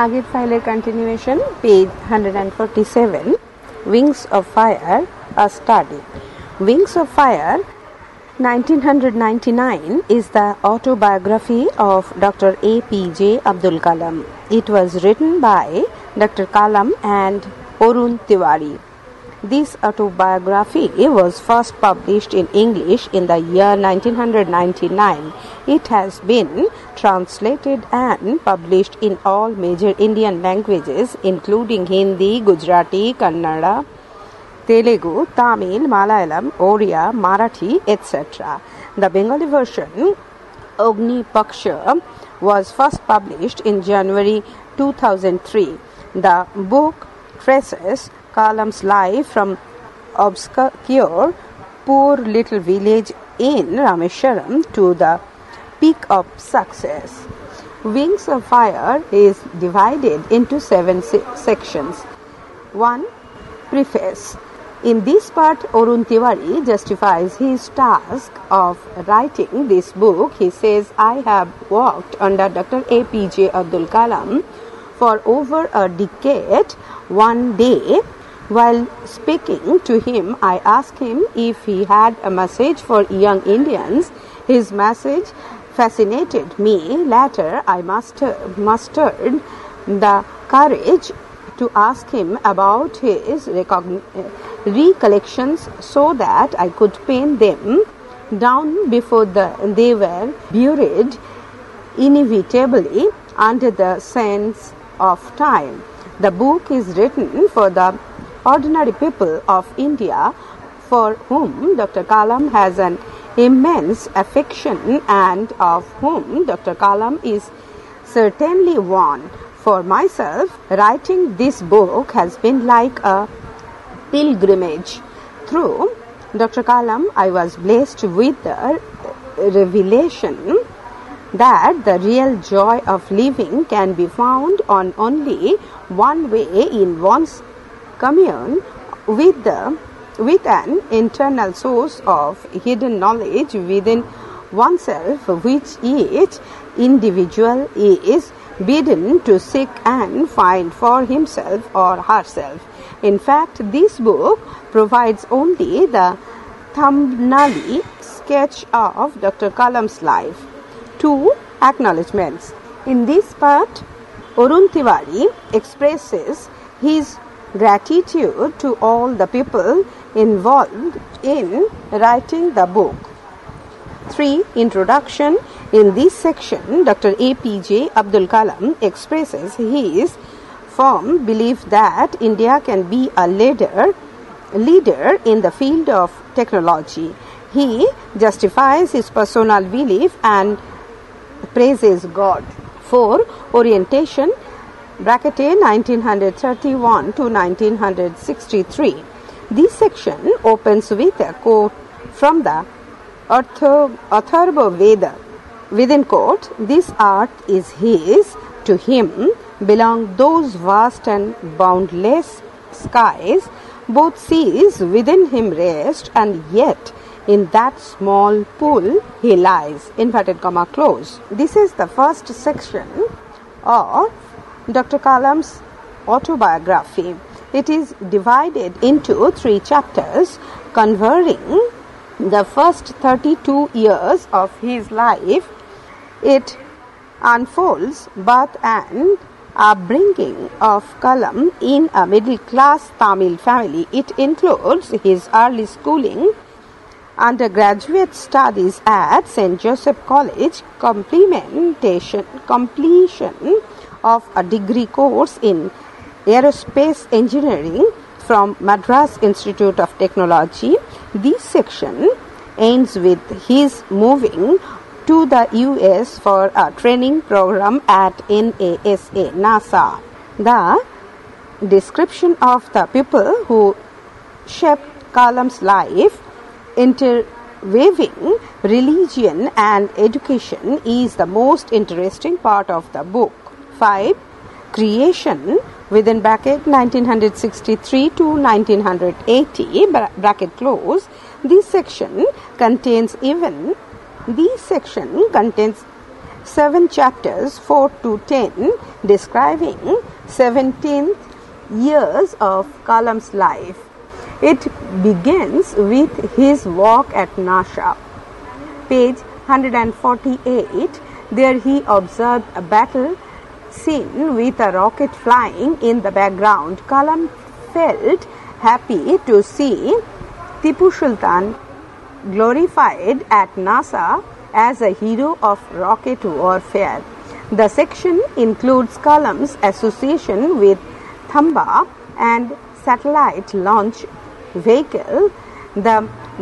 আগের ফাইলের continuation, page 147, Wings of Fire, a study. Wings of Fire, 1999, is the autobiography of Dr. APJ Abdul Kalam. It was written by Dr. Kalam and Arun Tiwari. This autobiography was first published in English in the year 1999. It has been translated and published in all major Indian languages including Hindi, Gujarati, Kannada, Telugu, Tamil, Malayalam, Oriya, Marathi, etc. The Bengali version, Agni Paksha, was first published in January 2003. The book traces Kalam's life from obscure, poor little village in Rameshwaram to the peak of success. Wings of Fire is divided into 7 sections. 1. Preface. In this part, Arun Tiwari justifies his task of writing this book. He says, I have worked under Dr. APJ Abdul Kalam for over a decade. One day, while speaking to him, I asked him if he had a message for young Indians. His message fascinated me. Later, I mustered the courage to ask him about his recollections so that I could pen them down before they were buried inevitably under the sands of time. The book is written for the ordinary people of India, for whom Dr. Kalam has an immense affection and of whom Dr. Kalam is certainly one. For myself, writing this book has been like a pilgrimage. Through Dr. Kalam, I was blessed with the revelation that the real joy of living can be found on only one way, in one's commune with an internal source of hidden knowledge within oneself, which each individual is bidden to seek and find for himself or herself. In fact, this book provides only the thumbnail sketch of Dr. Kalam's life. 2. Acknowledgements. In this part, Arun Tiwari expresses his gratitude to all the people involved in writing the book. 3. Introduction. In this section, Dr. APJ Abdul Kalam expresses his firm belief that India can be a leader in the field of technology. He justifies his personal belief and praises God. 4. Orientation, bracketed 1931 to 1963. This section opens with a quote from the Atharva Veda. Within quote, this earth is his, to him belong those vast and boundless skies, both seas within him rest, and yet in that small pool he lies, inverted comma close. This is the first section of Dr. Kalam's autobiography. It is divided into 3 chapters covering the first 32 years of his life. It unfolds birth and upbringing of Kalam in a middle-class Tamil family. It includes his early schooling, undergraduate studies at St. Joseph College, completion of a degree course in aerospace engineering from Madras Institute of Technology. This section ends with his moving to the US for a training program at NASA. The description of the people who shaped Kalam's life, interweaving religion and education, is the most interesting part of the book. 5. Creation, within bracket 1963 to 1980 bracket close. This section contains 7 chapters 4 to 10 describing 17th years of Kalam's life. It begins with his walk at Nasha. Page 148. There he observed a battle scene with a rocket flying in the background. Kalam felt happy to see Tipu Sultan glorified at NASA as a hero of rocket warfare. The section includes Kalam's association with Thamba and satellite launch vehicle, the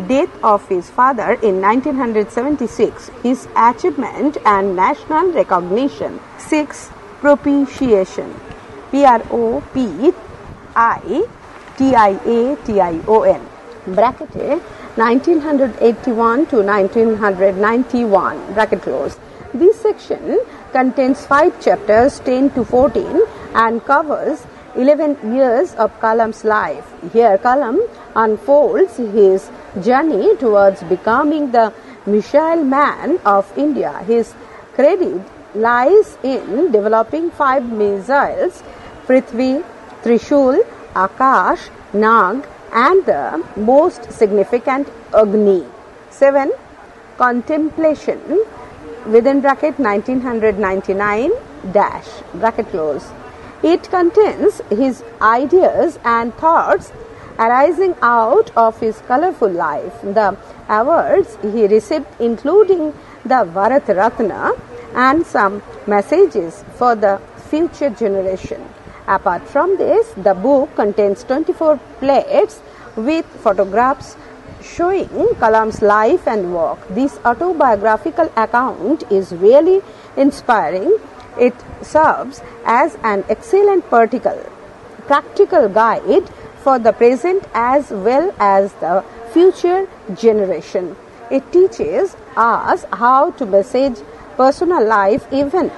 death of his father in 1976, his achievement and national recognition. 6. Propitiation. Propitiation. Bracketed 1981 to 1991. Bracket close. This section contains 5 chapters 10 to 14 and covers 11 years of Kalam's life. Here Kalam unfolds his journey towards becoming the missile man of India. His credit lies in developing 5 missiles: Prithvi, Trishul, Akash, Nag, and the most significant Agni. 7. Contemplation within bracket 1999 dash bracket close. It contains his ideas and thoughts arising out of his colorful life. The awards he received including the Bharat Ratna and some messages for the future generation. Apart from this, the book contains 24 plates with photographs showing Kalam's life and work. This autobiographical account is really inspiring. It serves as an excellent practical guide for the present as well as the future generation. It teaches us how to manage personal life even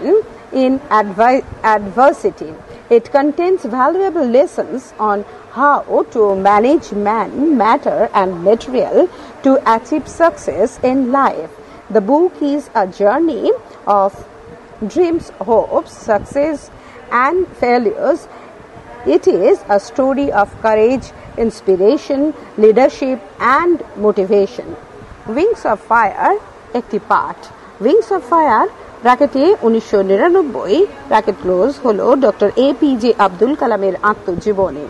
in adversity. It contains valuable lessons on how to manage man, matter and material to achieve success in life. The book is a journey of dreams, hopes, success and failures. It is a story of courage, inspiration, leadership and motivation. Wings of Fire একটি পাঠ। Wings of Fire ব্র্যাকেটে 1999 bracket close হলো doctor APJ Abdul কালামের আত্মজীবনী।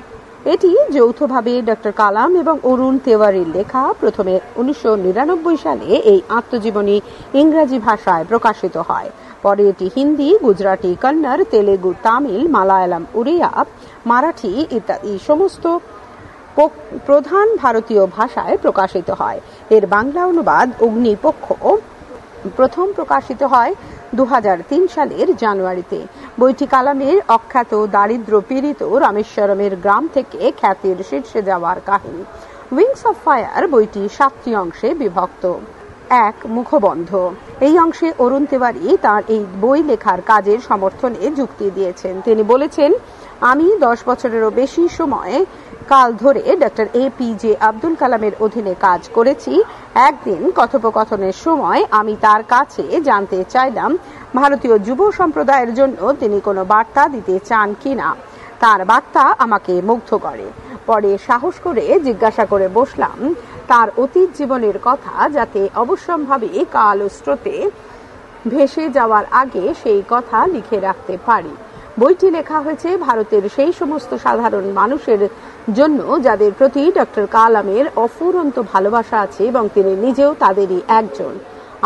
এটি যৌথভাবে doctor কালাম এবং অরুণ তেওয়ারির লেখা। প্রথমে 1999 সালে এই আত্মজীবনী ইংরেজি ভাষায় প্রকাশিত হয়। পরে এটি হিন্দি, গুজরাটি, কন্নড়, তেলেগু, তামিল, মালায়ালাম, উড়িয়া, মারাঠি ইত্যাদি সমস্ত প্রধান ভারতীয় ভাষায় প্রকাশিত হয়। এর বাংলা অনুবাদ অগ্নিপক্ষ প্রথম প্রকাশিত হয় 2003 সালের জানুয়ারিতে। বইটি কালামের অখ্যাত দারিদ্র পীড়িত রামেশ্বরমের গ্রাম থেকে খ্যাতির শীর্ষে যাওয়ার কাহিনী। উইংস অফ ফায়ার বইটি 7টি অংশে বিভক্ত। 1. মুখবন্ধ। এই অংশে অরুণ তেওয়ারি তার এই বই লেখার কাজের সমর্থনে যুক্তি দিয়েছেন। তিনি বলেছেন, আমি 10 বছরেরও বেশি সময় কাল ধরে ডক্টর এপিজে আব্দুল কালামের অধীনে কাজ করেছি। একদিন কথোপকথনের সময় আমি তার কাছে জানতে চাইলাম ভারতীয় যুব সম্প্রদায়ের জন্য তিনি কোনো বার্তা দিতে চান কিনা। তার বার্তা আমাকে মুগ্ধ করে। পরে সাহস করে জিজ্ঞাসা করে বসলাম তার অতীত জীবনের কথা, যাতে অবশ্যম্ভাবী কাল স্রোতে ভেসে যাওয়ার আগে সেই কথা লিখে রাখতে পারি। বইটি লেখা হয়েছে ভারতের সেই সমস্ত সাধারণ মানুষের জন্য যাদের প্রতি ডক্টর কালামের অফুরন্ত ভালোবাসা আছে এবং তিনি নিজেও তাদেরই একজন।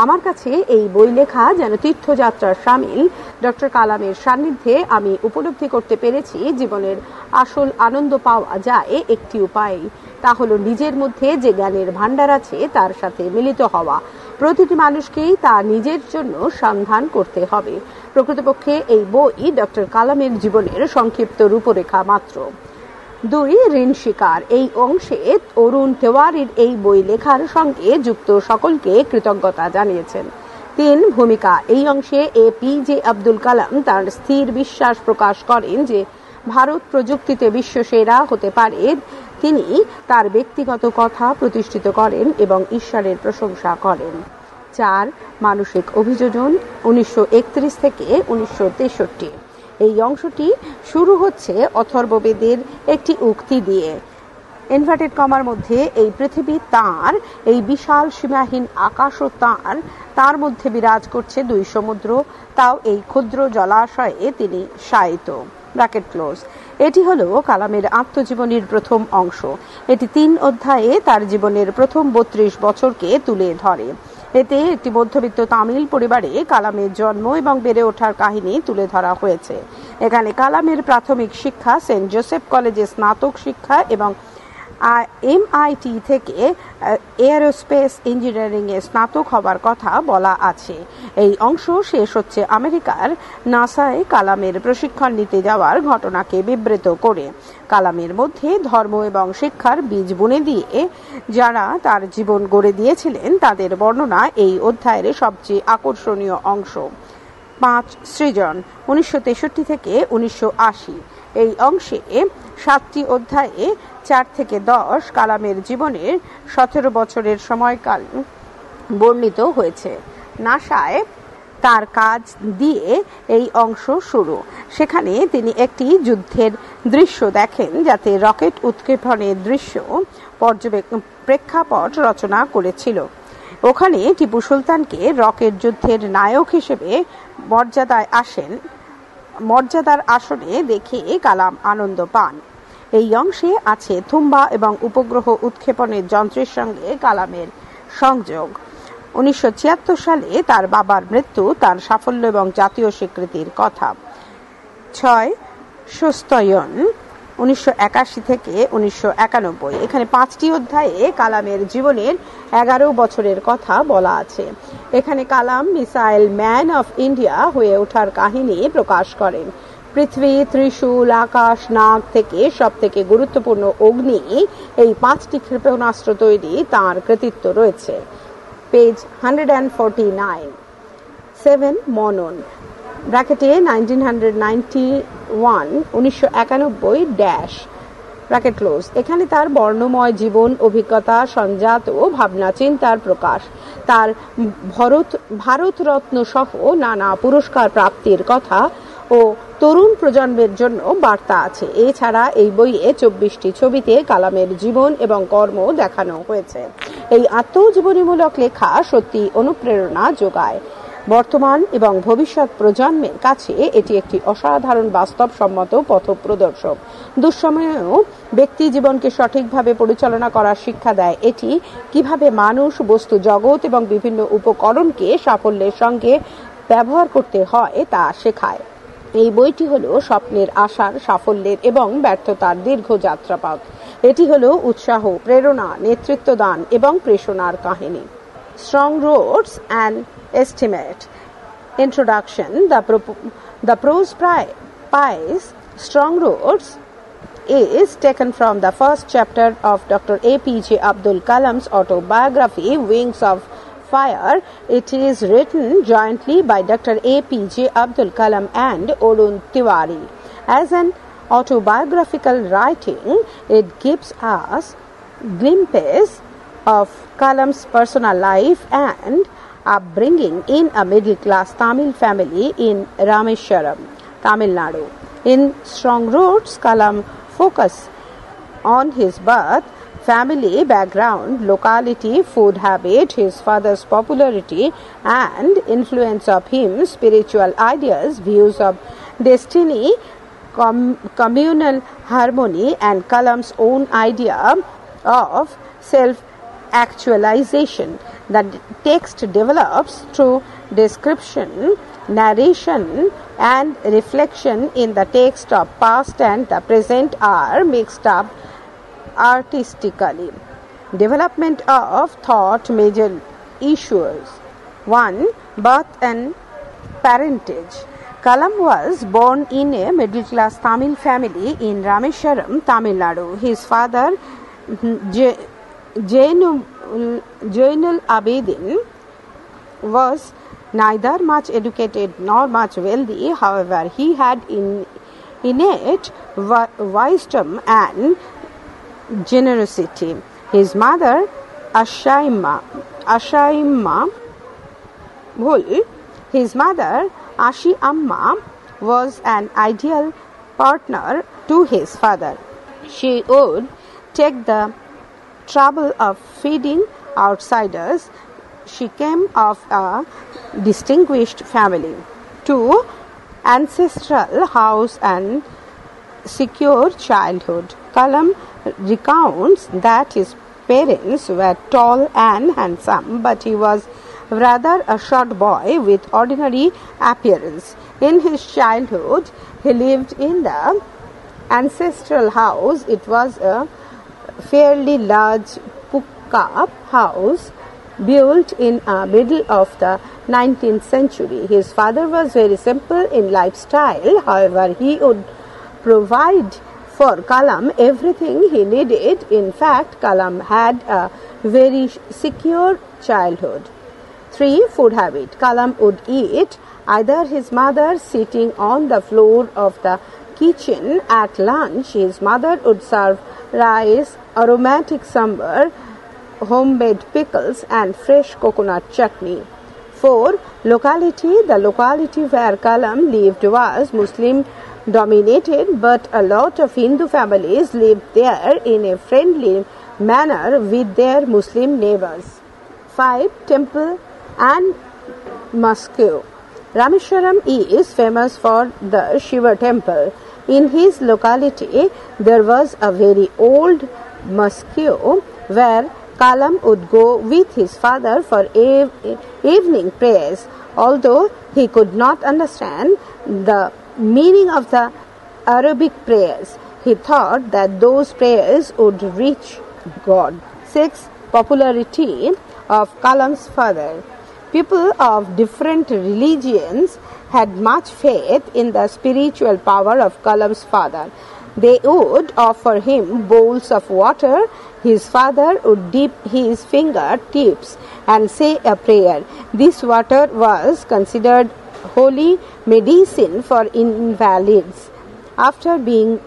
আমার কাছে এই বই লেখা যেন তীর্থযাত্রার শামিল। ডক্টর কালামের সান্নিধ্যে আমি উপলব্ধি করতে পেরেছি জীবনের আসল আনন্দ পাওয়া যায় একটি উপায়, তা হলো নিজের মধ্যে যে জ্ঞানের ভান্ডার আছে তার সাথে মিলিত হওয়া। প্রতিটি মানুষকেই তা নিজের জন্য সন্ধান করতে হবে। প্রকৃতপক্ষে এই বই ডক্টর কালামের জীবনের সংক্ষিপ্ত রূপরেখা মাত্র। 2. ঋণ শিকার। এই অংশে অরুণ তেওয়ারির এই বই লেখার সঙ্গে যুক্ত সকলকে কৃতজ্ঞতা জানিয়েছেন। 3. ভূমিকা। এই অংশে এপিজে আব্দুল কালাম তার স্থির বিশ্বাস প্রকাশ করেন যে ভারত প্রযুক্তিতে বিশ্বসেরা হতে পারে। তিনি তার ব্যক্তিগত কথা প্রতিষ্ঠিত করেন এবং ঈশ্বরের প্রশংসা করেন। 4 মানসিক অভিযোজন 1931 থেকে 1963। এই অংশটি শুরু হচ্ছে অথর্ববেদের একটি উক্তি দিয়ে, ইনভার্টেড কমার মধ্যে, এই পৃথিবী তাঁর, এই বিশাল সীমাহীন আকাশও তাঁর, তার মধ্যে বিরাজ করছে 2 সমুদ্র, তাও এই ক্ষুদ্র জলাশয়ে তিনি শায়িত, ব্র্যাকেট ক্লোজ। এটি হলো কালামের আত্মজীবনীর প্রথম অংশ। এটি 3 অধ্যায়ে তার জীবনের প্রথম 32 বছরকে তুলে ধরে। এতে একটি মধ্যবিত্ত তামিল পরিবারে কালামের জন্ম এবং বেড়ে ওঠার কাহিনী তুলে ধরা হয়েছে। এখানে কালামের প্রাথমিক শিক্ষা সেন্ট জোসেফ কলেজে স্নাতক শিক্ষা এবং MIT থেকে এয়ারোস্পেস ইঞ্জিনিয়ারিংয়ে স্নাতক হবার কথা বলা আছে। এই অংশ শেষ হচ্ছে আমেরিকার নাসায় কালামের প্রশিক্ষণ নিতে যাওয়ার ঘটনাকে বিবৃত করে। কালামের মধ্যে ধর্ম এবং শিক্ষার বীজ বুনে দিয়ে যারা তার জীবন গড়ে দিয়েছিলেন তাদের বর্ণনা এই অধ্যায়ের সবচেয়ে আকর্ষণীয় অংশ। 5 সৃজন 1963 থেকে 1980। এই অংশে 7টি অধ্যায়ে 4 থেকে 10 কালামের জীবনের 17 বছরের সময়কাল বর্ণিত হয়েছে। নাসায় তার কাজ দিয়ে এই অংশ শুরু। সেখানে তিনি একটি যুদ্ধের দৃশ্য দেখেন, যাতে রকেট উৎক্ষেপণের দৃশ্য প্রেক্ষাপট রচনা করেছিল। ওখানে টিপু সুলতানকে রকেট যুদ্ধের নায়ক হিসেবে মর্যাদার আসনে দেখে কালাম আনন্দ পান। এই অংশে আছে থুম্বা এবং উপগ্রহ উৎক্ষেপণের যন্ত্রের সঙ্গে কালামের সংযোগ। 1976 সালে তার বাবার মৃত্যু, তার সাফল্য এবং জাতীয় স্বীকৃতির কথা। 6 সুস্তয়ন 1981 থেকে 1991। এখানে 5টি অধ্যায়ে কালামের জীবনের 11 বছরের কথা বলা আছে। এখানে কালাম মিসাইল ম্যান অফ ইন্ডিয়া হয়ে ওঠার কাহিনী প্রকাশ করেন। পৃথিবী, ত্রিশূল, আকাশ, নাগ থেকে সব থেকে গুরুত্বপূর্ণ অগ্নি, এই 5টি ক্ষেপণাস্ত্র তৈরি তাঁর কৃতিত্ব রয়েছে। পেজ 149। 7 মনন ব্র্যাকেটে 1991 ড্যাশ ব্র্যাকেট ক্লোজ। এখানে তার বর্ণময় জীবন, অভিজ্ঞতা, সঞ্জাত ও ভাবনা চিন্তার প্রকাশ। তার ভারতরত্ন সহ নানা পুরস্কার প্রাপ্তির কথা ও তরুণ প্রজন্মের জন্য বার্তা আছে। এছাড়া এই বইয়ে 24টি ছবিতে কালামের জীবন এবং কর্ম দেখানো হয়েছে। এই আত্মজীবনীমূলক লেখা সত্যি অনুপ্রেরণা যোগায়। বর্তমান এবং ভবিষ্যৎ প্রজন্মের কাছে এটি একটি অসাধারণ বাস্তবসম্মত পথপ্রদর্শক। দুঃসময়েও ব্যক্তি জীবনকে সঠিকভাবে পরিচালনা করার শিক্ষা দেয়। এটি কিভাবে মানুষ, বস্তু জগৎ এবং বিভিন্ন উপকরণকে সাফল্যের সঙ্গে ব্যবহার করতে হয় তা শেখায়। এই বইটি হলো স্বপ্নের, আশার, সাফল্যের এবং ব্যর্থতার দীর্ঘ যাত্রাপথ। এটি হলো উৎসাহ, প্রেরণা, নেতৃত্ব দান এবং প্রেরণার কাহিনী। Strong Roads and Estimate. Introduction. The prose prize Strong Roads is taken from the first chapter of Dr. APJ Abdul Kalam's autobiography Wings of Fire. It is written jointly by Dr. APJ Abdul Kalam and Arun Tiwari. As an autobiographical writing, it gives us glimpses of Kalam's personal life and upbringing in a middle-class Tamil family in Rameshwaram, Tamil Nadu. In Strong Roads, Kalam focus on his birth, family background, locality, food habit, his father's popularity and influence of him, spiritual ideas, views of destiny, communal harmony, and Kalam's own idea of self-actualization. The text develops through description, narration, and reflection. In the text of past and the present are mixed up artistically. Development of thought, major issues. 1. Birth and parentage. Kalam was born in a middle-class Tamil family in Rameshwaram, Tamil Nadu. His father, Jainul Abedin, was neither much educated nor much wealthy. However, he had innate wisdom and generosity. His mother, Ashaima, Bhul. His mother, Ashi Amma, was an ideal partner to his father. She would take the trouble of feeding outsiders. She came of a distinguished family. 2. Ancestral house and secure childhood. Kalam recounts that his parents were tall and handsome, but he was rather a short boy with ordinary appearance. In his childhood, he lived in the ancestral house. It was a fairly large pucca house built in the middle of the 19th century. His father was very simple in lifestyle. However, he would provide for Kalam everything he needed. In fact, Kalam had a very secure childhood. 3. Food habit. Kalam would eat either his mother sitting on the floor of the kitchen at lunch. His mother would serve rice, aromatic sambar, homemade pickles and fresh coconut chutney. 4. Locality. The locality where Kalam lived was Muslim dominated, but a lot of Hindu families lived there in a friendly manner with their Muslim neighbors. 5. Temple and mosque. Rameshwaram is famous for the Shiva temple. In his locality, there was a very old mosque where Kalam would go with his father for evening prayers. Although he could not understand the meaning of the Arabic prayers, he thought that those prayers would reach God. 6. Popularity of Kalam's father. People of different religions had much faith in the spiritual power of Kalam's father. They would offer him bowls of water. His father would dip his fingertips and say a prayer. This water was considered holy medicine for invalids. After being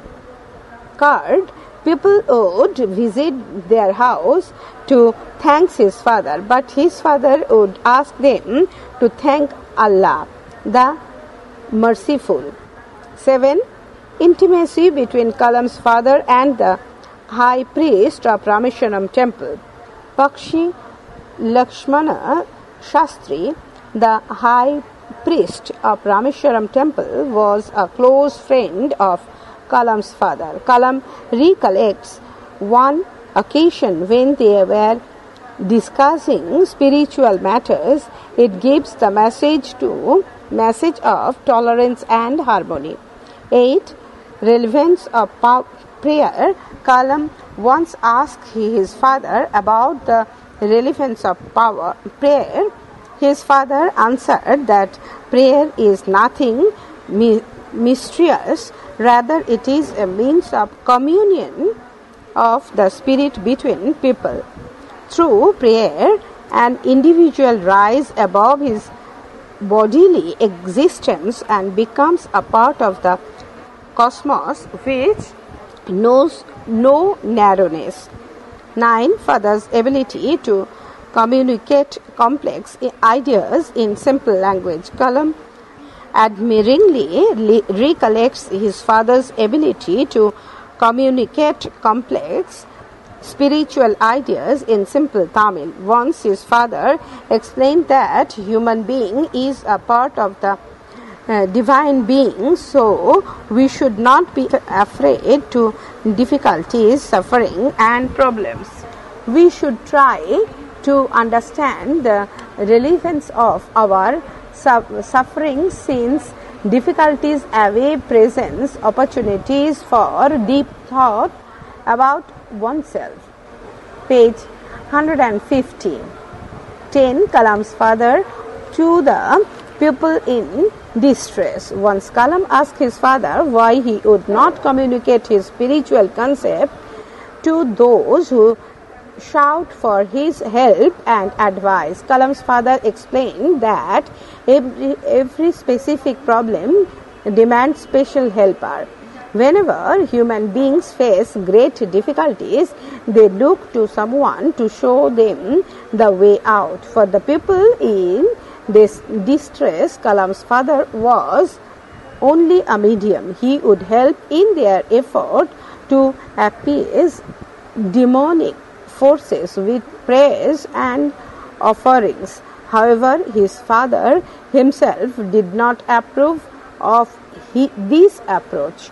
cured, people would visit their house to thank his father, but his father would ask them to thank Allah, the merciful. 7. Intimacy between Kalam's father and the high priest of Rameshwaram temple. Pakshi Lakshmana Shastri, the high priest of Rameshwaram temple, was a close friend of Kalam's father. Kalam recollects one occasion when they were discussing spiritual matters. It gives the message of tolerance and harmony. 8. Relevance of prayer. Kalam once asked his father about the relevance of prayer. His father answered that prayer is nothing mysterious, rather it is a means of communion of the spirit between people. Through prayer, an individual rises above his bodily existence and becomes a part of the cosmos which knows no narrowness. 9. Father's ability to communicate complex ideas in simple language. Kalam admiringly recollects his father's ability to communicate complex spiritual ideas in simple Tamil. Once his father explained that human being is a part of the divine being, so we should not be afraid to difficulties, suffering and problems. We should try to understand the relevance of our suffering, since difficulties await presents opportunities for deep thought about oneself. Page 150. 10. Kalam's father to the people in distress. Once Kalam asked his father why he would not communicate his spiritual concept to those who shout for his help and advice. Kalam's father explained that every specific problem demands special helper. Whenever human beings face great difficulties, they look to someone to show them the way out. For the people in this distress, Kalam's father was only a medium. He would help in their effort to appease demonic forces with prayers and offerings. However, his father himself did not approve of this approach.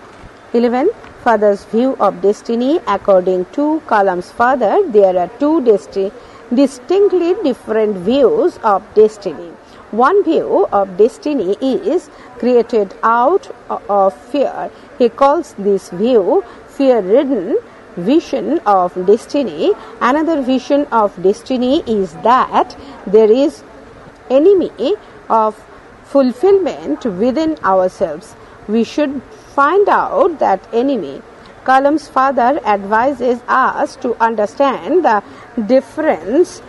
11. Father's view of destiny. According to Kalam's father, there are two distinctly different views of destiny. One view of destiny is created out of fear. He calls this view fear-ridden vision of destiny. Another vision of destiny is that there is enemy of fulfillment within ourselves. We should find out that enemy. Kalam's father advises us to understand the difference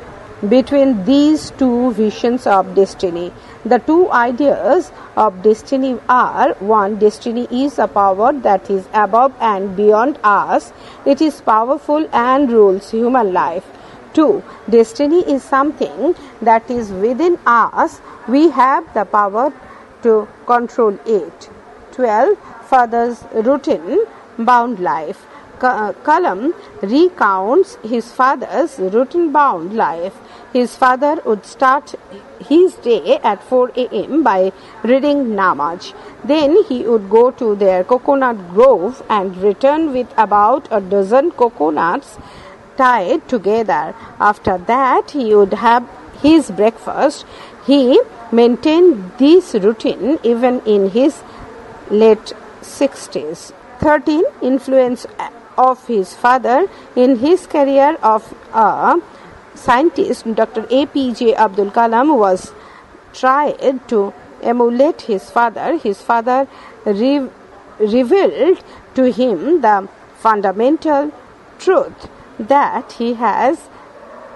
between these two visions of destiny. The two ideas of destiny are: 1. Destiny is a power that is above and beyond us. It is powerful and rules human life. 2. Destiny is something that is within us. We have the power to control it. 12. Father's routine bound life. Kalam recounts his father's routine-bound life. His father would start his day at 4 a.m. by reading Namaz. Then he would go to their coconut grove and return with about a dozen coconuts tied together. After that, he would have his breakfast. He maintained this routine even in his late 60s. 13. Influence of his father in his career of a scientist. Dr. APJ Abdul Kalam was tried to emulate his father. His father revealed to him the fundamental truth that he has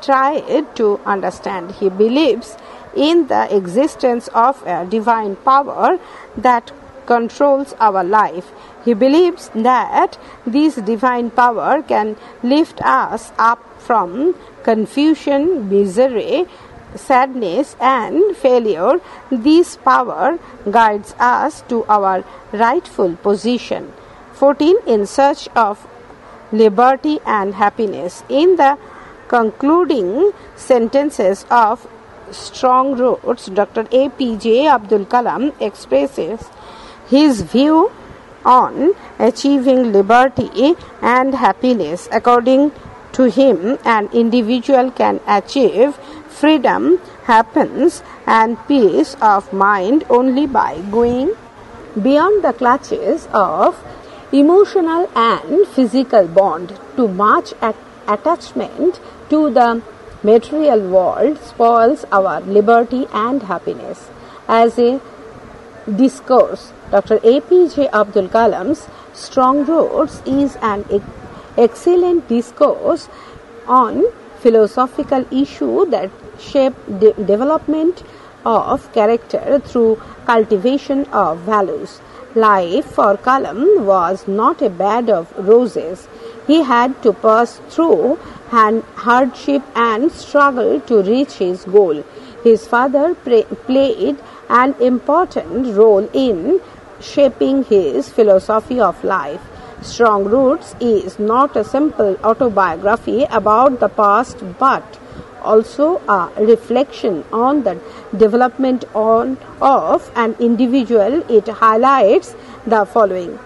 tried to understand. He believes in the existence of a divine power that controls our life. He believes that this divine power can lift us up from confusion, misery, sadness, and failure. This power guides us to our rightful position. 14. In search of liberty and happiness. In the concluding sentences of Strong Roots, Dr. APJ Abdul Kalam expresses his view on achieving liberty and happiness. According to him, an individual can achieve freedom, happiness, and peace of mind only by going beyond the clutches of emotional and physical bond. Too much attachment to the material world spoils our liberty and happiness. As a discourse, Dr. APJ Abdul Kalam's Strong Roots is an excellent discourse on philosophical issues that shape development of character through cultivation of values. Life for Kalam was not a bed of roses. He had to pass through hardship and struggle to reach his goal. His father played an important role in shaping his philosophy of life. Strong Roots is not a simple autobiography about the past, but also a reflection on the development of an individual. It highlights the following: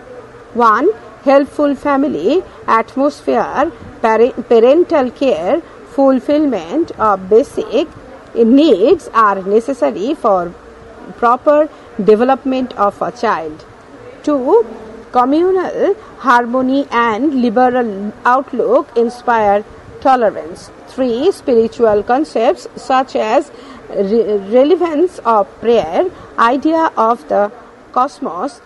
1. Helpful family atmosphere, parental care, fulfillment of basic needs are necessary for proper development of a child. 2. Communal harmony and liberal outlook inspire tolerance. 3. Spiritual concepts such as relevance of prayer, idea of the cosmos,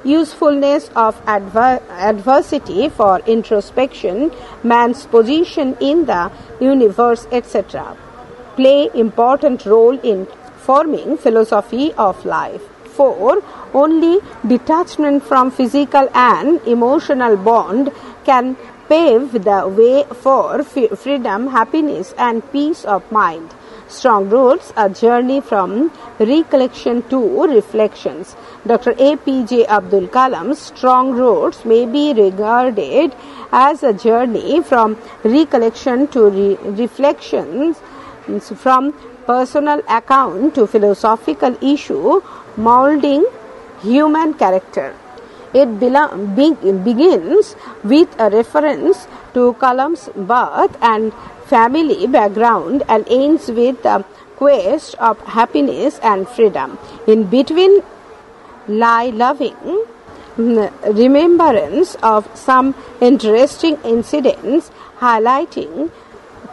usefulness of adversity for introspection, man's position in the universe, etc., play important role in forming philosophy of life. 4. Only detachment from physical and emotional bond can pave the way for freedom, happiness, and peace of mind. Strong Roots, A Journey from Recollection to Reflections. Dr. APJ Abdul Kalam's Strong Roots may be regarded as a journey from recollection to reflections, from personal account to philosophical issue molding human character. It begins with a reference to Kalam's birth and family background and ends with the quest of happiness and freedom. In between lie loving remembrance of some interesting incidents highlighting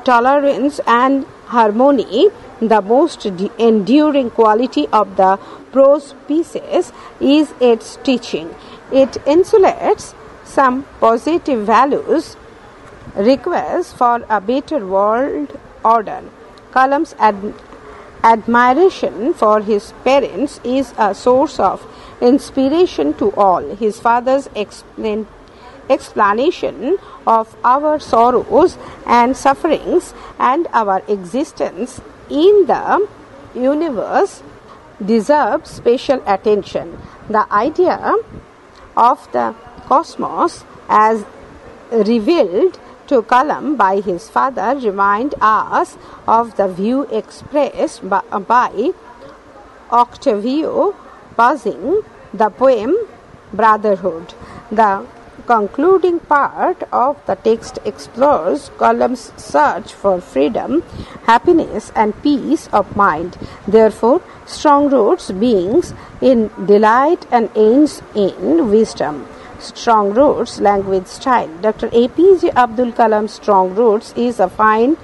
tolerance and harmony. The most enduring quality of the prose pieces is its teaching. It insulates some positive values, requests for a better world order. Kalam's admiration for his parents is a source of inspiration to all. His father's explanation of our sorrows and sufferings and our existence in the universe deserves special attention. The idea of the cosmos as revealed to Kalam by his father remind us of the view expressed by Octavio Paz in the poem Brotherhood. The concluding part of the text explores Kalam's search for freedom, happiness, and peace of mind. Therefore, Strong Roots begins in delight and ends in wisdom. Strong Roots Language Style. Dr. APJ Abdul Kalam's Strong Roots is a fine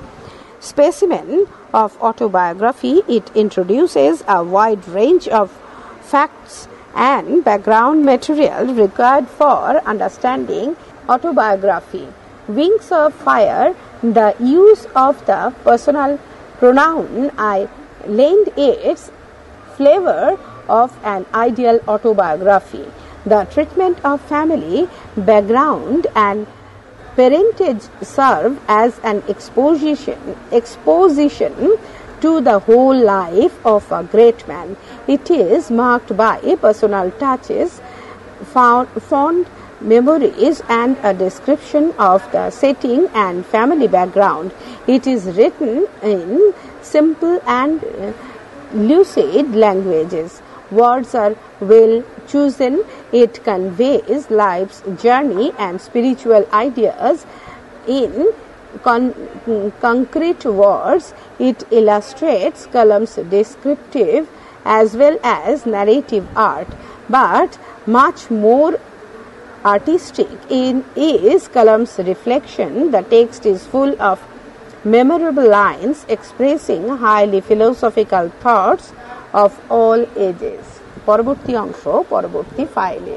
specimen of autobiography. It introduces a wide range of facts and background material required for understanding autobiography. Wings of Fire, the use of the personal pronoun I lend its flavor of an ideal autobiography. The treatment of family, background, and parentage serve as an exposition to the whole life of a great man. It is marked by personal touches, fond memories, and a description of the setting and family background. It is written in simple and lucid languages. Words are well chosen. It conveys life's journey and spiritual ideas in concrete words. It illustrates Kalam's descriptive as well as narrative art, but much more artistic is Kalam's reflection. The text is full of memorable lines expressing highly philosophical thoughts of all ages. পরবর্তী অংশ পরবর্তী ফাইলে।